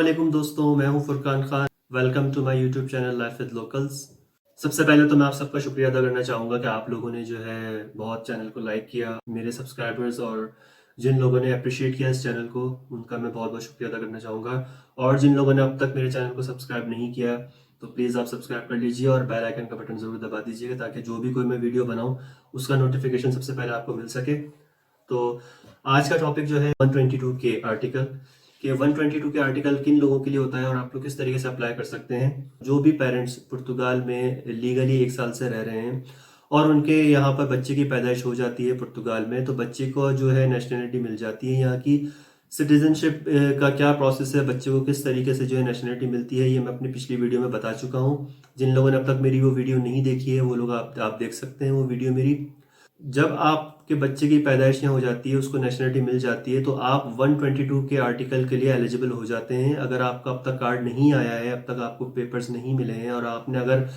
वालेकुम दोस्तों, मैं हूं Furqan Khan. Welcome to my YouTube channel life with locals. सबसे पहले तो मैं आप सबका शुक्रिया अदा करना चाहूँगा कि आप लोगों ने जो है बहुत चैनल को लाइक किया। मेरे सब्सक्राइबर्स और जिन लोगों ने अप्रिशिएट किया इस चैनल को, उनका मैं बहुत बहुत शुक्रिया अदा करना चाहूँगा। और जिन लोगों ने अब तक मेरे चैनल को सब्सक्राइब नहीं किया, तो प्लीज़ आप सब्सक्राइब कर लीजिए और बेल आइकन का बटन ज़रूर दबा दीजिएगा, ताकि जो भी कोई मैं वीडियो बनाऊँ उसका नोटिफिकेशन सबसे पहले आपको मिल सके। तो आज का टॉपिक जो है 122 के आर्टिकल, कि 122 के आर्टिकल किन लोगों के लिए होता है और आप लोग किस तरीके से अप्लाई कर सकते हैं। जो भी पेरेंट्स पुर्तगाल में लीगली 1 साल से रह रहे हैं और उनके यहाँ पर बच्चे की पैदाइश हो जाती है पुर्तगाल में, तो बच्चे को जो है नेशनलिटी मिल जाती है। यहाँ की सिटीजनशिप का क्या प्रोसेस है, बच्चे को किस तरीके से जो है नेशनलिटी मिलती है, ये मैं अपनी पिछली वीडियो में बता चुका हूँ। जिन लोगों ने अब तक मेरी वो वीडियो नहीं देखी है, वो लोग आप देख सकते हैं वो वीडियो मेरी। जब आपके बच्चे की पैदाइश यहाँ हो जाती है, उसको नेशनलिटी मिल जाती है, तो आप 122 के आर्टिकल के लिए एलिजिबल हो जाते हैं। अगर आपका अब तक कार्ड नहीं आया है, अब तक आपको पेपर्स नहीं मिले हैं, और आपने अगर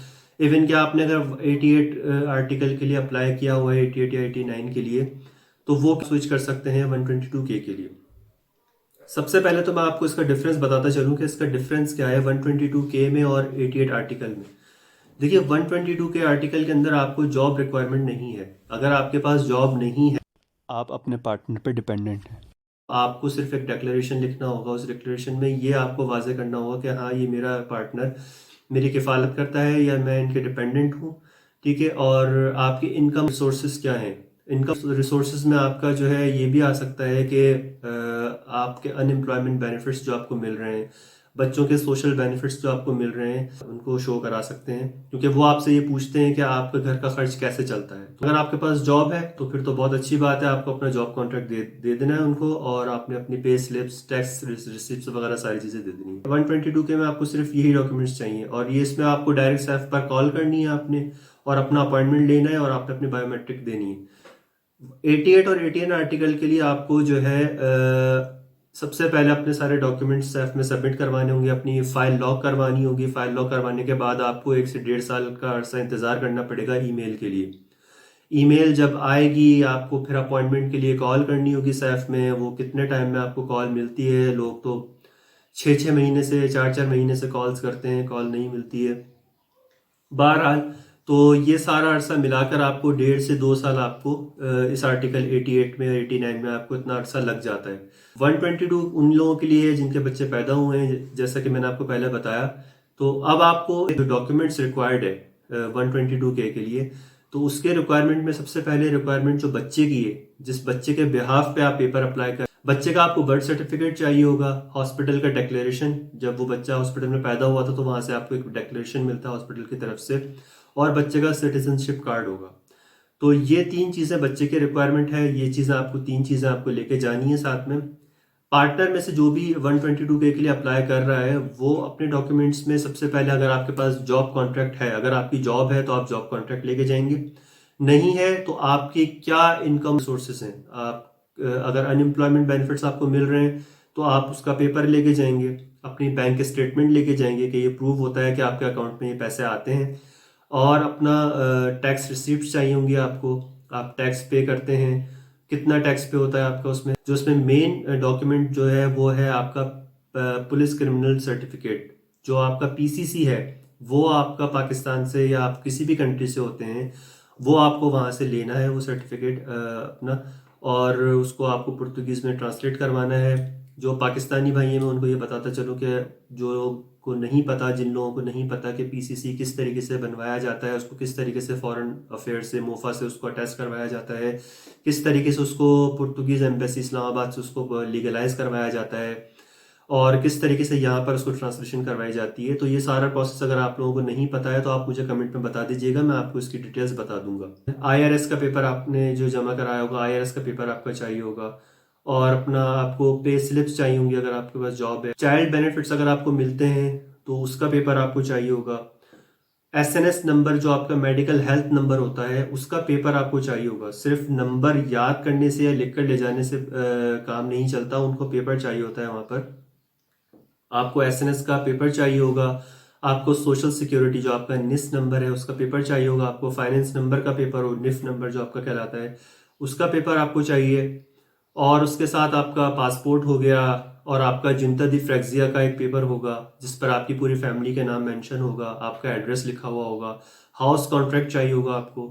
इवन क्या आपने अगर 88 आर्टिकल के लिए अप्लाई किया हुआ है, 88 या 89 के लिए, तो वो स्विच कर सकते हैं 122 के लिए। सबसे पहले तो मैं आपको इसका डिफरेंस बताता चलूँ कि इसका डिफरेंस क्या है 122 के में और 88 आर्टिकल में। देखिए, 122 के आर्टिकल के अंदर आपको जॉब रिक्वायरमेंट नहीं है। अगर आपके पास जॉब नहीं है, आप अपने पार्टनर पे डिपेंडेंट हैं, आपको सिर्फ एक डिक्लेरेशन लिखना होगा। उस डिक्लेरेशन में ये आपको वाजे करना होगा कि हाँ, ये मेरा पार्टनर मेरी किफ़ालत करता है या मैं इनके डिपेंडेंट हूँ, ठीक है। और आपके इनकम रिसोर्सेज क्या हैं। इनकम रिसोर्सेज में आपका जो है ये भी आ सकता है कि आपके अनएम्प्लॉयमेंट बेनिफिट्स जो आपको मिल रहे हैं, बच्चों के सोशल बेनिफिट्स जो आपको मिल रहे हैं, उनको शो करा सकते हैं, क्योंकि वो आपसे ये पूछते हैं कि आपके घर का खर्च कैसे चलता है। अगर आपके पास जॉब है तो फिर तो बहुत अच्छी बात है, आपको अपना जॉब कॉन्ट्रैक्ट दे देना है उनको, और आपने अपनी पे स्लिप्स, टैक्स रिसिप्ट्स वगैरह सारी चीज़ें दे देनी है। 122 के में आपको सिर्फ यही डॉक्यूमेंट्स चाहिए, और ये इसमें आपको डायरेक्ट सैफ पर कॉल करनी है आपने, और अपना अपॉइंटमेंट लेना है, और आपने अपनी बायोमेट्रिक देनी है। 88 और 89 आर्टिकल के लिए आपको जो है सबसे पहले अपने सारे डॉक्यूमेंट्स सैफ में सबमिट करवाने होंगे, अपनी फाइल लॉक करवानी होगी। फाइल लॉक करवाने के बाद आपको 1 से 1.5 साल का अर्सा इंतजार करना पड़ेगा ईमेल के लिए। ईमेल जब आएगी, आपको फिर अपॉइंटमेंट के लिए कॉल करनी होगी सैफ में। वो कितने टाइम में आपको कॉल मिलती है, लोग तो 6-6 महीने से, 4-4 महीने से कॉल्स करते हैं, कॉल नहीं मिलती है। बहरहाल, तो ये सारा अरसा मिलाकर आपको 1.5 से 2 साल आपको इस आर्टिकल 88 में और 89 में आपको इतना अरसा लग जाता है। 122 उन लोगों के लिए है जिनके बच्चे पैदा हुए हैं, जैसा कि मैंने आपको पहले बताया। तो अब आपको जो डॉक्यूमेंट्स रिक्वायर्ड है 122 के लिए, तो उसके रिक्वायरमेंट में सबसे पहले रिक्वायरमेंट जो बच्चे की है, जिस बच्चे के बिहाफ पे आप पेपर अप्लाई कर, बच्चे का आपको बर्थ सर्टिफिकेट चाहिए होगा, हॉस्पिटल का डिक्लेरेशन, जब वो बच्चा हॉस्पिटल में पैदा हुआ था तो वहां से आपको एक डिक्लेरेशन मिलता है हॉस्पिटल की तरफ से, और बच्चे का सिटीजनशिप कार्ड होगा। तो ये 3 चीज़ें बच्चे के रिक्वायरमेंट है। ये चीज़ें आपको 3 चीज़ें आपको लेके जानी है साथ में। पार्टनर में से जो भी 122 के लिए अप्लाई कर रहा है, वो अपने डॉक्यूमेंट्स में सबसे पहले, अगर आपके पास जॉब कॉन्ट्रैक्ट है, अगर आपकी जॉब है तो आप जॉब कॉन्ट्रैक्ट लेके जाएंगे। नहीं है तो आपके क्या इनकम सोर्सेस हैं, आप अगर अनएम्प्लॉयमेंट बेनिफिट्स आपको मिल रहे हैं तो आप उसका पेपर लेके जाएंगे, अपनी बैंक स्टेटमेंट लेके जाएंगे कि ये प्रूव होता है कि आपके अकाउंट में ये पैसे आते हैं, और अपना टैक्स रिसिप्ट चाहिए होंगी आपको, आप टैक्स पे करते हैं, कितना टैक्स पे होता है आपका उसमें। जो उसमें मेन डॉक्यूमेंट जो है वो है आपका पुलिस क्रिमिनल सर्टिफिकेट। जो आपका पीसीसी है, वो आपका पाकिस्तान से या आप किसी भी कंट्री से होते हैं, वो आपको वहां से लेना है वो सर्टिफिकेट अपना, और उसको आपको पुर्तगीज में ट्रांसलेट करवाना है। जो पाकिस्तानी भाई हैं, मैं उनको ये बताता चलूँ कि जो को नहीं पता, जिन लोगों को नहीं पता कि पीसीसी किस तरीके से बनवाया जाता है, उसको किस तरीके से फॉरेन अफेयर्स से, मोफा से उसको अटैच करवाया जाता है, किस तरीके से उसको पुर्तगीज एम्बेसी इस्लामाबाद से उसको लीगलाइज करवाया जाता है, और किस तरीके से यहाँ पर उसको ट्रांसलेशन करवाई जाती है, तो ये सारा प्रोसेस अगर आप लोगों को नहीं पता है तो आप मुझे कमेंट में बता दीजिएगा, मैं आपको इसकी डिटेल्स बता दूंगा। आईआरएस का पेपर आपने जो जमा कराया होगा, आईआरएस का पेपर आपका चाहिए होगा, और अपना आपको पे स्लिप्स चाहिए होंगी अगर आपके पास जॉब है। चाइल्ड बेनिफिट्स अगर आपको मिलते हैं तो उसका पेपर आपको चाहिए होगा। एसएनएस नंबर, जो आपका मेडिकल हेल्थ नंबर होता है, उसका पेपर आपको चाहिए होगा। सिर्फ नंबर याद करने से या लिख कर ले जाने से काम नहीं चलता, उनको पेपर चाहिए होता है। वहां पर आपको एसएनएस का पेपर चाहिए होगा, आपको सोशल सिक्योरिटी जो आपका निस नंबर है उसका पेपर चाहिए होगा, आपको फाइनेंस नंबर का पेपर हो, निफ नंबर जो आपका कहलाता है, उसका पेपर आपको चाहिए, और उसके साथ आपका पासपोर्ट हो गया, और आपका जिंता दी फ्रेक्सिया का एक पेपर होगा जिस पर आपकी पूरी फैमिली के नाम मेंशन होगा, आपका एड्रेस लिखा हुआ होगा, हाउस कॉन्ट्रैक्ट चाहिए होगा आपको।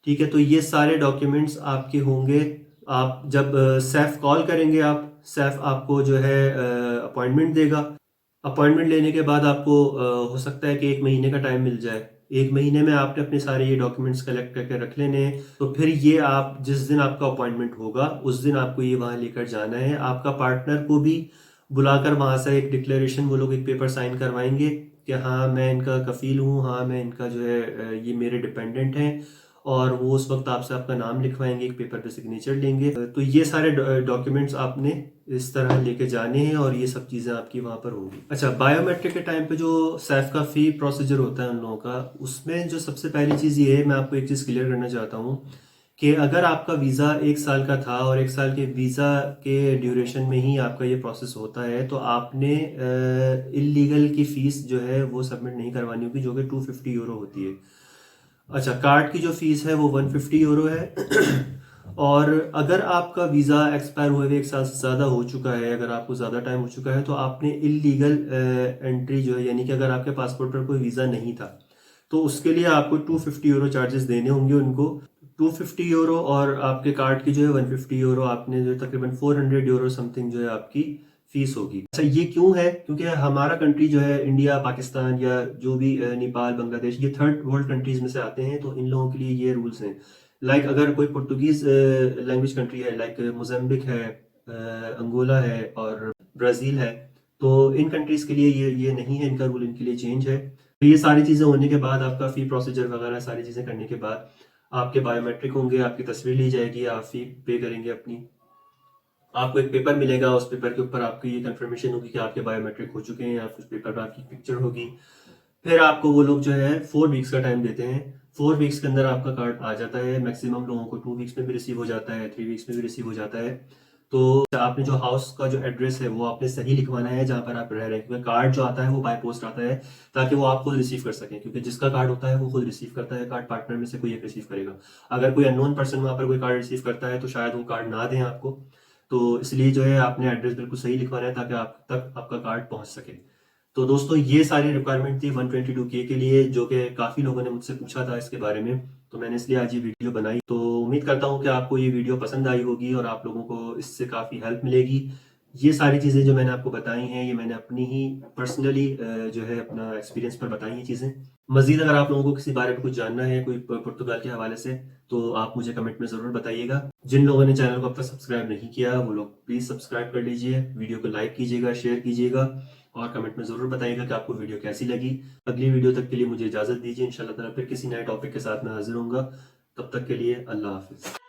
ठीक है, तो ये सारे डॉक्यूमेंट्स आपके होंगे। आप जब सैफ कॉल करेंगे, आप सैफ आपको जो है अपॉइंटमेंट देगा। अपॉइंटमेंट लेने के बाद आपको हो सकता है कि 1 महीने का टाइम मिल जाए। 1 महीने में आपने अपने सारे ये डॉक्यूमेंट्स कलेक्ट करके रख लेने हैं। तो फिर ये आप जिस दिन आपका अपॉइंटमेंट होगा उस दिन आपको ये वहाँ लेकर जाना है। आपका पार्टनर को भी बुलाकर वहाँ से एक डिक्लेरेशन, वो लोग एक पेपर साइन करवाएंगे कि हाँ मैं इनका कफील हूँ, हाँ मैं इनका जो है ये मेरे डिपेंडेंट हैं। और वो उस वक्त आपसे आपका नाम लिखवाएंगे, एक पेपर पे सिग्नेचर लेंगे। तो ये सारे डॉक्यूमेंट्स आपने इस तरह लेके जाने हैं और ये सब चीज़ें आपकी वहाँ पर होंगी। अच्छा, बायोमेट्रिक के टाइम पे जो सैफ का फी प्रोसीजर होता है उन लोगों का, उसमें जो सबसे पहली चीज़ ये है, मैं आपको एक चीज़ क्लियर करना चाहता हूँ कि अगर आपका वीज़ा 1 साल का था और 1 साल के वीज़ा के ड्यूरेशन में ही आपका ये प्रोसेस होता है, तो आपने इलीगल की फ़ीस जो है वो सबमिट नहीं करवानी होगी, जो कि 250 यूरो होती है। अच्छा, कार्ड की जो फीस है वो 150 यूरो है। और अगर आपका वीज़ा एक्सपायर हुए हुए 1 साल से ज़्यादा हो चुका है, अगर आपको ज़्यादा टाइम हो चुका है, तो आपने इलीगल एंट्री जो है, यानी कि अगर आपके पासपोर्ट पर कोई वीज़ा नहीं था, तो उसके लिए आपको 250 यूरो चार्जेस देने होंगे उनको। 250 यूरो और आपके कार्ड की जो है 150 यूरो, आपने जो तकरीबन 400 यूरो समथिंग जो है आपकी फीस होगी। अच्छा, ये क्यों है? क्योंकि हमारा कंट्री जो है, इंडिया, पाकिस्तान या जो भी नेपाल, बांग्लादेश, ये थर्ड वर्ल्ड कंट्रीज में से आते हैं, तो इन लोगों के लिए ये रूल्स हैं। लाइक अगर कोई पुर्तगीज लैंग्वेज कंट्री है, लाइक मोजाम्बिक है, अंगोला है और ब्राज़ील है, तो इन कंट्रीज के लिए ये नहीं है, इनका रूल इनके लिए चेंज है। तो ये सारी चीज़ें होने के बाद, आपका फ़ी प्रोसीजर वगैरह सारी चीज़ें करने के बाद आपके बायोमेट्रिक होंगे, आपकी तस्वीर ली जाएगी, आप फ़ी पे करेंगे अपनी। आपको एक पेपर मिलेगा, उस पेपर के ऊपर आपकी ये कंफर्मेशन होगी कि आपके बायोमेट्रिक हो चुके हैं, आप उस पेपर पर आपकी पिक्चर होगी। फिर आपको वो लोग जो है 4 वीक्स का टाइम देते हैं। 4 वीक्स के अंदर आपका कार्ड आ जाता है। मैक्सिमम लोगों को 2 वीक्स में भी रिसीव हो जाता है, 3 वीक्स में भी रिसीव हो जाता है। तो आपने जो हाउस का जो एड्रेस है वो आपने सही लिखवाना है जहाँ पर आप रह रहे हैं, क्योंकि कार्ड जो आता है वो बाय पोस्ट आता है, ताकि वो आप खुद रिसीव कर सकें। क्योंकि जिसका कार्ड होता है वो खुद रिसीव करता है कार्ड, पार्टनर में से कोई एक रिसीव करेगा। अगर कोई अननोन पर्सन वहाँ पर कोई कार्ड रिसीव करता है तो शायद वो कार्ड ना दें आपको। तो इसलिए जो है आपने एड्रेस बिल्कुल सही लिखवाना है ताकि आप तक आपका कार्ड पहुँच सके। तो दोस्तों, ये सारी रिक्वायरमेंट थी 122K के लिए, जो कि काफ़ी लोगों ने मुझसे पूछा था इसके बारे में, तो मैंने इसलिए आज ये वीडियो बनाई। तो उम्मीद करता हूँ कि आपको ये वीडियो पसंद आई होगी और आप लोगों को इससे काफ़ी हेल्प मिलेगी। ये सारी चीज़ें जो मैंने आपको बताई हैं, ये मैंने अपनी ही पर्सनली जो है अपना एक्सपीरियंस पर बताई हैं चीज़ें। मज़ीद अगर आप लोगों को किसी बारे में कुछ जानना है, कोई पुर्तगाल के हवाले से, तो आप मुझे कमेंट में ज़रूर बताइएगा। जिन लोगों ने चैनल को अब तक सब्सक्राइब नहीं किया, वो लोग प्लीज़ सब्सक्राइब कर लीजिए, वीडियो को लाइक कीजिएगा, शेयर कीजिएगा और कमेंट में ज़रूर बताइएगा कि आपको वीडियो कैसी लगी। अगली वीडियो तक के लिए मुझे इजाज़त दीजिए। इंशाल्लाह ताला फिर किसी नए टॉपिक के साथ मैं हाज़िर होऊंगा। तब तक के लिए अल्लाह हाफ़िज़।